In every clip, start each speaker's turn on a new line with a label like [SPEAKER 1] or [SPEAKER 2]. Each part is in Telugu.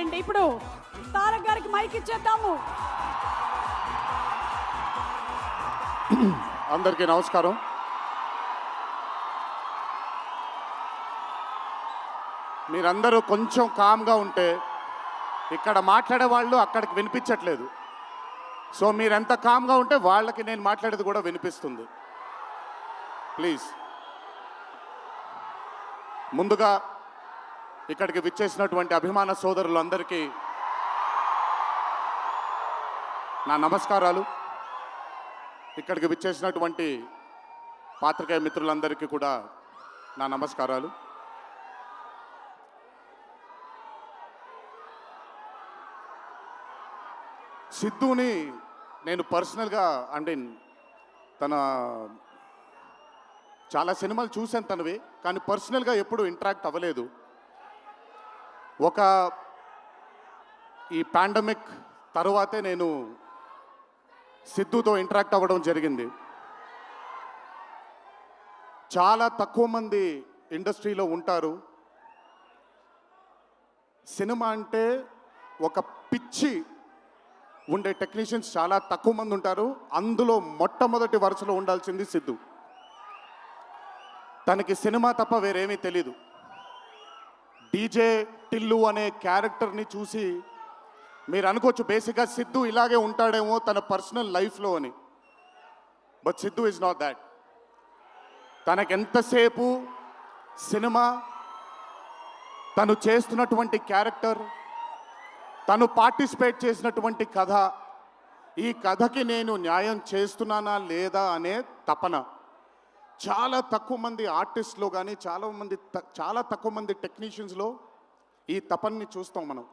[SPEAKER 1] అండ్ ఇప్పుడు తారక్ గారికి మైక్ ఇచ్చేద్దాము.
[SPEAKER 2] అందరికీ నమస్కారం. మీరందరూ కొంచెం కామ్గా ఉంటే ఇక్కడ మాట్లాడే వాళ్ళు అక్కడికి వినిపించట్లేదు. సో మీరెంత కామ్గా ఉంటే వాళ్ళకి నేను మాట్లాడేది కూడా వినిపిస్తుంది. ప్లీజ్. ముందుగా ఇక్కడికి విచ్చేసినటువంటి అభిమాన సోదరులందరికీ నా నమస్కారాలు. ఇక్కడికి విచ్చేసినటువంటి పాత్రికేయ మిత్రులందరికీ కూడా నా నమస్కారాలు. సిద్ధుని నేను పర్సనల్గా అంటే తన చాలా సినిమాలు చూశాను తనవి, కానీ పర్సనల్గా ఎప్పుడు ఇంటరాక్ట్ అవ్వలేదు. ఈ పాండమిక్ తరువాతే నేను సిద్ధుతో ఇంటరాక్ట్ అవ్వడం జరిగింది. చాలా తక్కువ మంది ఇండస్ట్రీలో ఉంటారు. సినిమా అంటే ఒక పిచ్చి ఉండే టెక్నీషియన్స్ చాలా తక్కువ మంది ఉంటారు. అందులో మొట్టమొదటి వరుసలో ఉండాల్సింది సిద్ధు. తనకి సినిమా తప్ప వేరేమీ తెలీదు. డీజే టిల్లు అనే క్యారెక్టర్ని చూసి మీరు అనుకోవచ్చు బేసిక్గా సిద్ధు ఇలాగే ఉంటాడేమో తన పర్సనల్ లైఫ్లో అని. But Siddhu is not that. తనకెంతసేపు సినిమా, తను చేస్తున్నటువంటి క్యారెక్టర్, తను పార్టిసిపేట్ చేసినటువంటి కథ, ఈ కథకి నేను న్యాయం చేస్తున్నానా లేదా అనే తపన. చాలా తక్కువ మంది ఆర్టిస్ట్లో కానీ చాలా తక్కువ మంది టెక్నీషియన్స్లో ఈ తపన్ని చూస్తాం మనం.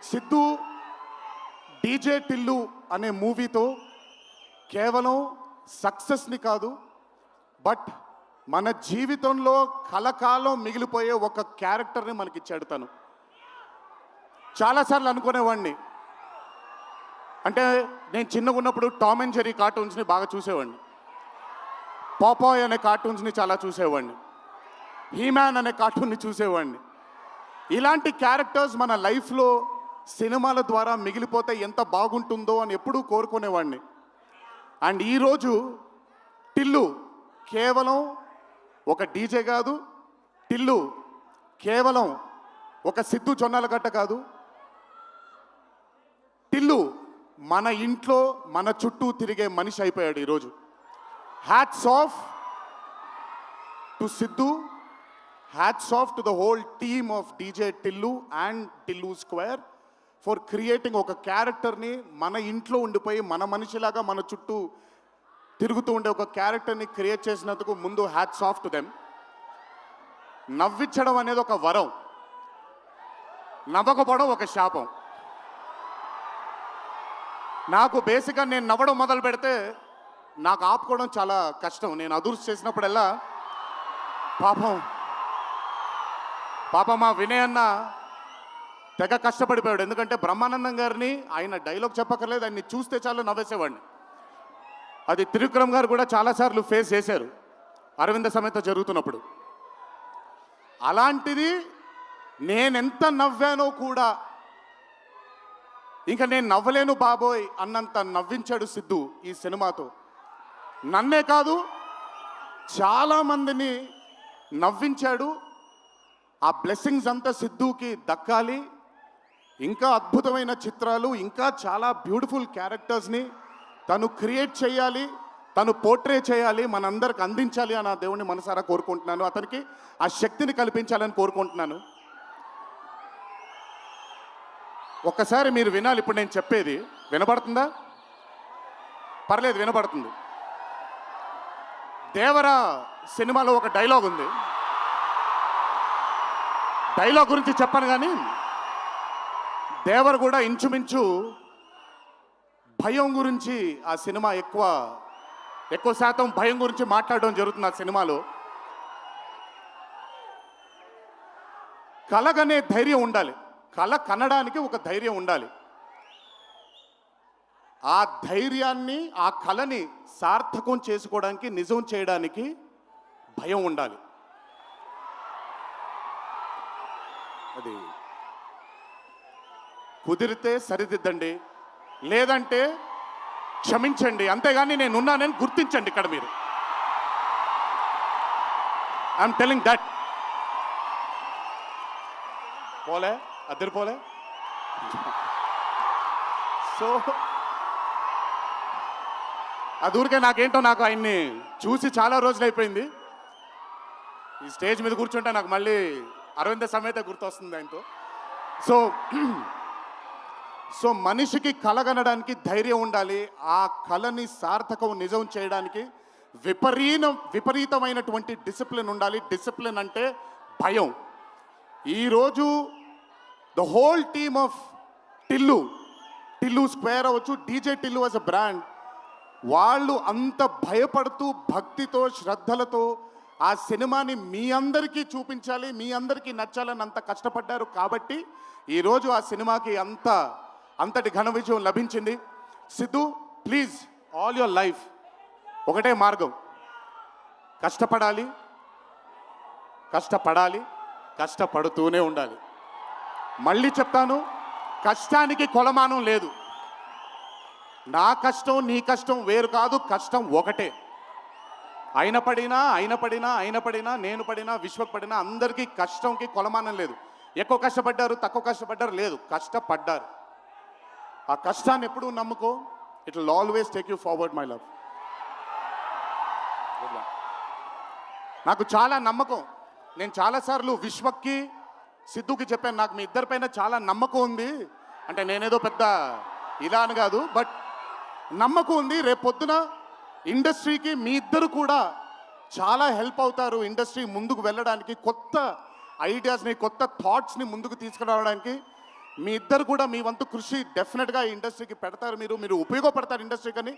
[SPEAKER 2] సిద్ధు డీజే టిల్లు అనే మూవీతో కేవలం సక్సెస్ని కాదు, బట్ మన జీవితంలో కలకాలం మిగిలిపోయే ఒక క్యారెక్టర్ని మనకిచ్చాడు తను. చాలాసార్లు అనుకునేవాడిని, అంటే నేను చిన్నగా ఉన్నప్పుడు టామ్ అండ్ జెర్రీ కార్టూన్స్ని బాగా చూసేవాడిని, పాపాయ్ అనే కార్టూన్స్ని చాలా చూసేవాడిని, హీమ్యాన్ అనే కార్టూన్ని చూసేవాడిని. ఇలాంటి క్యారెక్టర్స్ మన లైఫ్లో సినిమాల ద్వారా మిగిలిపోతే ఎంత బాగుంటుందో అని ఎప్పుడూ కోరుకునేవాడిని. అండ్ ఈరోజు టిల్లు కేవలం ఒక డీజే కాదు, టిల్లు కేవలం ఒక సిద్ధు జొన్నలగడ్డ కాదు, టిల్లు మన ఇంట్లో మన చుట్టూ తిరిగే మనిషి అయిపోయాడు ఈరోజు. Hats off to Siddhu, hats off to the whole team of DJ Tillu and Tillu square for creating ఒక క్యారెక్టర్ని మన ఇంట్లో ఉండిపోయి మన మనిషిలాగా మన చుట్టూ తిరుగుతూ ఉండే ఒక క్యారెక్టర్ని క్రియేట్ చేసినందుకు ముందు హ్యాట్స్ ఆఫ్ టు దెమ్. నవ్వించడం అనేది ఒక వరం, నవ్వకపోవడం ఒక శాపం. నాకు బేసిక్గా నేను నవ్వడం మొదలు పెడితే నాకు ఆపుకోవడం చాలా కష్టం. నేను అదుర్స్ చేసినప్పుడల్లా పాపం మా వినయ్ అన్న తెగ కష్టపడిపోయాడు. ఎందుకంటే బ్రహ్మానందం గారిని ఆయన డైలాగ్ చెప్పక్కర్లేదు, ఆయన్ని చూస్తే చాలు నవ్వేసేవాడిని. అది త్రివిక్రమ్ గారు కూడా చాలాసార్లు ఫేస్ చేశారు అరవింద సమేత జరుగుతున్నప్పుడు. అలాంటిది నేనెంత నవ్వానో కూడా, ఇంకా నేను నవ్వలేను బాబోయ్ అన్నంత నవ్వించాడు సిద్ధు ఈ సినిమాతో. నన్నే కాదు చాలామందిని నవ్వించాడు. ఆ బ్లెస్సింగ్స్ అంతా సిద్ధుకి దక్కాలి. ఇంకా అద్భుతమైన చిత్రాలు, ఇంకా చాలా బ్యూటిఫుల్ క్యారెక్టర్స్ని తను క్రియేట్ చేయాలి, తను పోర్ట్రే చేయాలి, మనందరికి అందించాలి అని ఆ దేవుణ్ణి మనసారా కోరుకుంటున్నాను. అతనికి ఆ శక్తిని కల్పించాలని కోరుకుంటున్నాను. ఒక్కసారి మీరు వినాలి ఇప్పుడు నేను చెప్పేది. వినపడుతుందా? పర్లేదు, వినపడుతుంది. దేవరా సినిమాలో ఒక డైలాగ్ ఉంది. డైలాగ్ గురించి చెప్పను కానీ దేవర్ కూడా ఇంచుమించు భయం గురించి ఆ సినిమా ఎక్కువ శాతం భయం గురించి మాట్లాడడం జరుగుతుంది ఆ సినిమాలో. కలగనే ధైర్యం ఉండాలి, కళ కనడానికి ఒక ధైర్యం ఉండాలి. ఆ ధైర్యాన్ని, ఆ కళని సార్థకం చేసుకోవడానికి, నిజం చేయడానికి భయం ఉండాలి. అది కుదిరితే సరిదిద్దండి, లేదంటే క్షమించండి, అంతేగాని నేనున్నానని గుర్తించండి ఇక్కడ మీరు. I'm telling that. పోలే అద్దరిపోలే. సో అది ఊరికే నాకేంటో, నాకు ఆయన్ని చూసి చాలా రోజులు అయిపోయింది. ఈ స్టేజ్ మీద కూర్చుంటే నాకు మళ్ళీ అరవింద సమేత గుర్తొస్తుంది ఆయనతో. సో సో మనిషికి కలగనడానికి ధైర్యం ఉండాలి, ఆ కళని సార్థకం నిజం చేయడానికి విపరీతమైనటువంటి డిసిప్లిన్ ఉండాలి. డిసిప్లిన్ అంటే భయం. ఈరోజు the whole team of Tillu square అవ్వచ్చు, DJ Tillu as a brand, వాళ్ళు అంత భయపడుతూ భక్తితో శ్రద్ధలతో ఆ సినిమాని మీ అందరికీ చూపించాలి, మీ అందరికీ నచ్చాలని అంత కష్టపడ్డారు. కాబట్టి ఈరోజు ఆ సినిమాకి అంతటి ఘన విజయం లభించింది. Siddhu, please, all your life ఒకటే మార్గం, కష్టపడాలి, కష్టపడుతూనే ఉండాలి. మళ్ళీ చెప్తాను, కష్టానికి కొలమానం లేదు. నా కష్టం నీ కష్టం వేరు కాదు, కష్టం ఒకటే. ఆయన పడినా నేను పడినా విశ్వక్ పడినా అందరికీ కష్టంకి కొలమానం లేదు. ఎక్కువ కష్టపడ్డారు, తక్కువ కష్టపడ్డారు లేదు, కష్టపడ్డారు. ఆ కష్టాన్ని ఎప్పుడూ నమ్ముకో, it will always take you forward my love. నాకు చాలా నమ్మకం. నేను చాలాసార్లు విశ్వక్కి సిద్ధుకి చెప్పాను, నాకు మీ ఇద్దరిపైన చాలా నమ్మకం ఉంది. అంటే నేనేదో పెద్ద ఇలా అని కాదు, బట్ నమ్మకం ఉంది. రేపు పొద్దున ఇండస్ట్రీకి మీ ఇద్దరు కూడా చాలా హెల్ప్ అవుతారు. ఇండస్ట్రీ ముందుకు వెళ్ళడానికి, కొత్త ఐడియాస్ని, కొత్త థాట్స్ని ముందుకు తీసుకురావడానికి మీ ఇద్దరు కూడా మీ వంతు కృషి డెఫినెట్గా ఈ ఇండస్ట్రీకి పెడతారు. మీరు ఉపయోగపడతారు ఇండస్ట్రీకి అని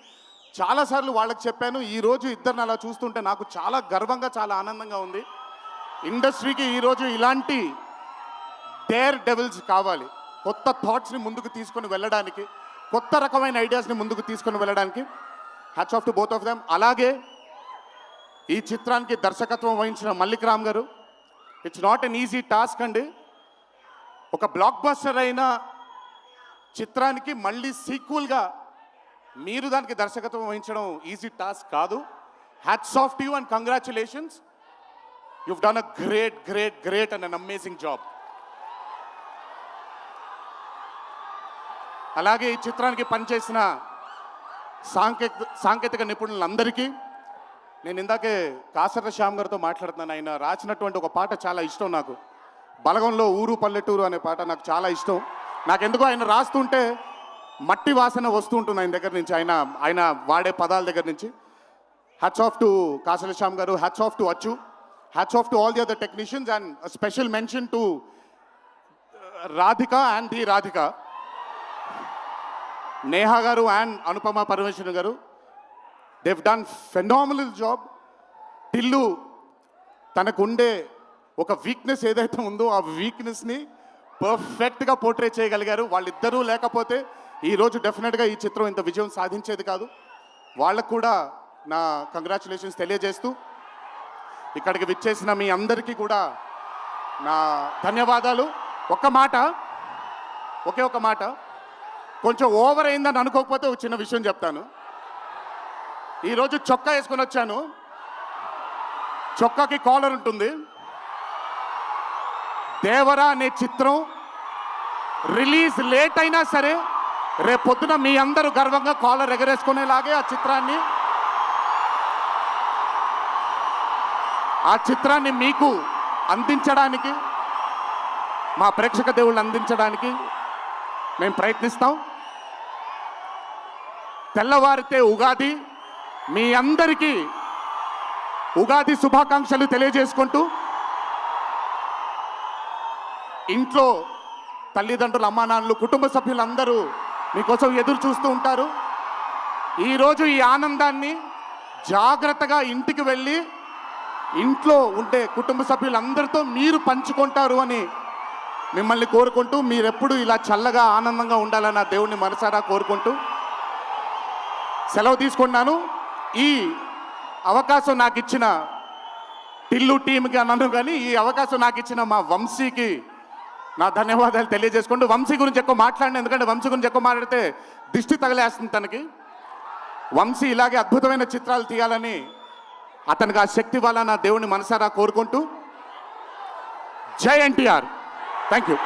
[SPEAKER 2] చాలాసార్లు వాళ్ళకి చెప్పాను. ఈరోజు ఇద్దరిని అలా చూస్తుంటే నాకు చాలా గర్వంగా, చాలా ఆనందంగా ఉంది. ఇండస్ట్రీకి ఈరోజు ఇలాంటి డేర్ డెవిల్స్ కావాలి, కొత్త థాట్స్ని ముందుకు తీసుకొని వెళ్ళడానికి, కొత్త రకమైన ఐడియాస్ని ముందుకు తీసుకొని వెళ్ళడానికి. Hats off to both of them. అలాగే ఈ చిత్రానికి దర్శకత్వం వహించిన మల్లిక్ రామ్ గారు, it's not an easy task అండి. ఒక బ్లాక్ బస్టర్ అయిన చిత్రానికి మళ్ళీ సీక్వెల్గా మీరు దానికి దర్శకత్వం వహించడం ఈజీ టాస్క్ కాదు. Hats off to you and congratulations. You've done a great and an amazing job. అలాగే ఈ చిత్రానికి పనిచేసిన సాంకేతిక నిపుణులందరికీ, నేను ఇందాకే కాసర్ల శ్యామ్ గారితో మాట్లాడుతున్నాను. ఆయన రాసినటువంటి ఒక పాట చాలా ఇష్టం నాకు, బలగంలో ఊరు పల్లెటూరు అనే పాట నాకు చాలా ఇష్టం. నాకెందుకో ఆయన రాస్తుంటే మట్టి వాసన వస్తూ ఉంటుంది ఆయన దగ్గర నుంచి, ఆయన వాడే పదాల దగ్గర నుంచి. Hats off to Kasarla Shyam గారు, హ్యాట్స్ ఆఫ్ టు అచ్చు, hats off to all the other technicians, and special mention to Radhika and the Radhika, Neha గారు అండ్ అనుపమ పరమేశ్వరన్ గారు. they've done phenomenal job. Tillu తనకుండే ఒక వీక్నెస్ ఏదైతే ఉందో ఆ వీక్నెస్ని పర్ఫెక్ట్గా పోర్ట్రే చేయగలిగారు. వాళ్ళిద్దరూ లేకపోతే ఈరోజు డెఫినెట్గా ఈ చిత్రం ఇంత విజయం సాధించేది కాదు. వాళ్ళకు కూడా నా కంగ్రాచులేషన్స్ తెలియజేస్తూ, ఇక్కడికి విచ్చేసిన మీ అందరికీ కూడా నా ధన్యవాదాలు. ఒకే ఒక మాట, కొంచెం ఓవర్ అయిందని అనుకోకపోతే ఒక చిన్న విషయం చెప్తాను. ఈరోజు చొక్కా వేసుకొని వచ్చాను, చొక్కాకి కాలర్ ఉంటుంది. దేవరా అనే చిత్రం రిలీజ్ లేట్ అయినా సరే రేపొద్దున మీ అందరూ గర్వంగా కాలర్ ఎగరేసుకునేలాగే ఆ చిత్రాన్ని మీకు అందించడానికి, మా ప్రేక్షక దేవుళ్ళు అందించడానికి మేము ప్రయత్నిస్తాం. తెల్లవారితే ఉగాది, మీ అందరికీ ఉగాది శుభాకాంక్షలు తెలియజేసుకుంటూ, ఇంట్లో తల్లిదండ్రులు, అమ్మా నాన్నలు, కుటుంబ సభ్యులందరూ మీకోసం ఎదురు చూస్తూ ఉంటారు. ఈరోజు ఈ ఆనందాన్ని జాగ్రత్తగా ఇంటికి వెళ్ళి ఇంట్లో ఉండే కుటుంబ సభ్యులందరితో మీరు పంచుకుంటారు అని మిమ్మల్ని కోరుకుంటూ, మీరెప్పుడు ఇలా చల్లగా ఆనందంగా ఉండాలని ఆ దేవుణ్ణి మనసారా కోరుకుంటూ సెలవు తీసుకున్నాను. ఈ అవకాశం నాకు ఇచ్చిన టిల్లు టీంకి అన్నాను, కానీ ఈ అవకాశం నాకు ఇచ్చిన మా వంశీకి నా ధన్యవాదాలు తెలియజేసుకుంటూ వంశీ గురించి ఎక్కువ మాట్లాడిన, ఎందుకంటే వంశీ గురించి ఎక్కువ మాట్లాడితే దిష్టి తగలేస్తుంది తనకి. వంశీ ఇలాగే అద్భుతమైన చిత్రాలు తీయాలని అతనికి ఆ శక్తి వల్ల నా దేవుని మనసారా కోరుకుంటూ జై ఎన్టీఆర్. Thank you.